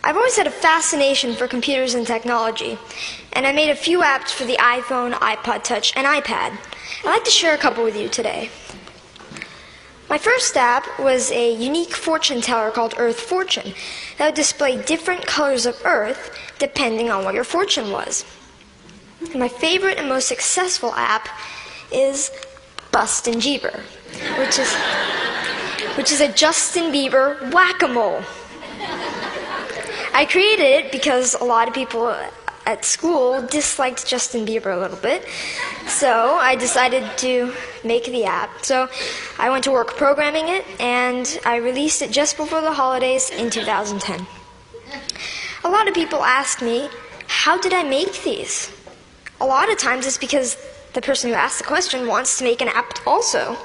I've always had a fascination for computers and technology, and I made a few apps for the iPhone, iPod Touch, and iPad. I'd like to share a couple with you today. My first app was a unique fortune teller called Earth Fortune that would display different colors of Earth depending on what your fortune was. And my favorite and most successful app is Bustin' Jeeber, which is a Justin Bieber whack-a-mole. I created it because a lot of people at school disliked Justin Bieber a little bit, so I decided to make the app. So I went to work programming it, and I released it just before the holidays in 2010. A lot of people ask me, how did I make these? A lot of times it's because the person who asked the question wants to make an app also.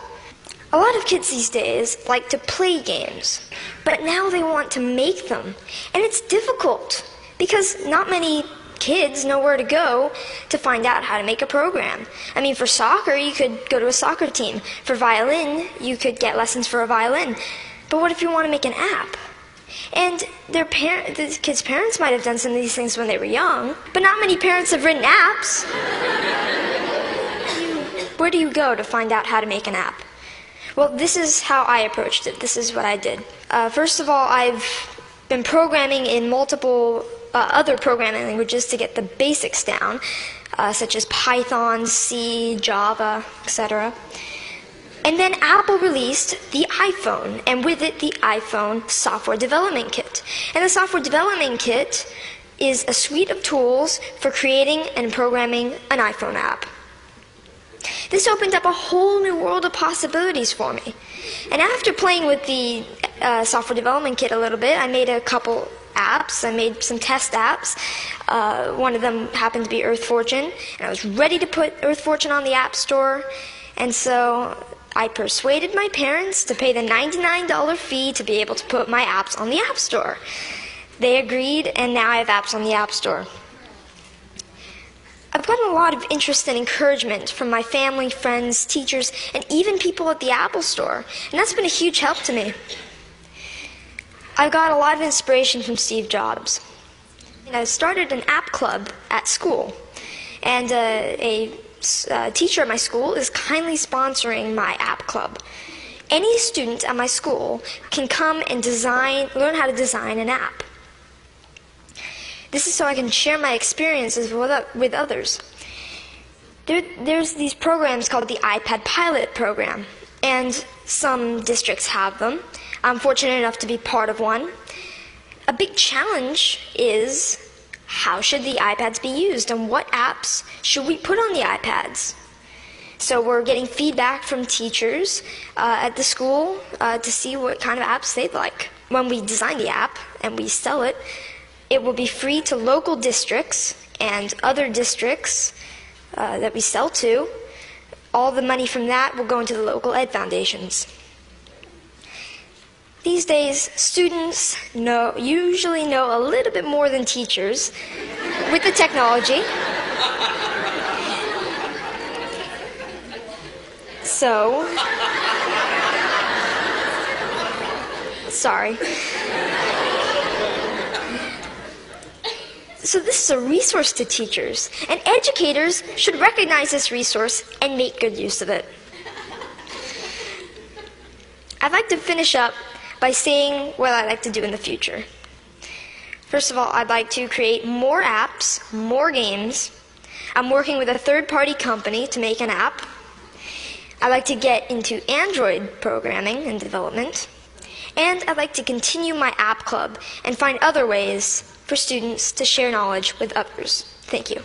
A lot of kids these days like to play games, but now they want to make them. And it's difficult because not many kids know where to go to find out how to make a program. I mean, for soccer, you could go to a soccer team. For violin, you could get lessons for a violin. But what if you want to make an app? And the kids' parents might have done some of these things when they were young, but not many parents have written apps. Where do you go to find out how to make an app? Well, this is how I approached it. This is what I did. First of all, I've been programming in multiple other programming languages to get the basics down, such as Python, C, Java, etc. And then Apple released the iPhone, and with it the iPhone Software Development Kit. And the Software Development Kit is a suite of tools for creating and programming an iPhone app. This opened up a whole new world of possibilities for me. And after playing with the Software Development Kit a little bit, I made a couple apps. I made some test apps. One of them happened to be Earth Fortune, and I was ready to put Earth Fortune on the App Store. And so I persuaded my parents to pay the $99 fee to be able to put my apps on the App Store. They agreed, and now I have apps on the App Store. I've gotten a lot of interest and encouragement from my family, friends, teachers, and even people at the Apple Store, and that's been a huge help to me. I've got a lot of inspiration from Steve Jobs. And I started an app club at school, and a teacher at my school is kindly sponsoring my app club. Any student at my school can come and learn how to design an app. This is so I can share my experiences with others. There's these programs called the iPad Pilot program, and some districts have them. I'm fortunate enough to be part of one. A big challenge is, how should the iPads be used, and what apps should we put on the iPads? So we're getting feedback from teachers at the school to see what kind of apps they'd like. When we design the app and we sell it, it will be free to local districts and other districts that we sell to. All the money from that will go into the local ed foundations. These days, students usually know a little bit more than teachers with the technology. So, sorry. So this is a resource to teachers, and educators should recognize this resource and make good use of it. I'd like to finish up by saying what I'd like to do in the future. First of all, I'd like to create more apps, more games. I'm working with a third-party company to make an app. I'd like to get into Android programming and development. And I'd like to continue my app club and find other ways for students to share knowledge with others. Thank you.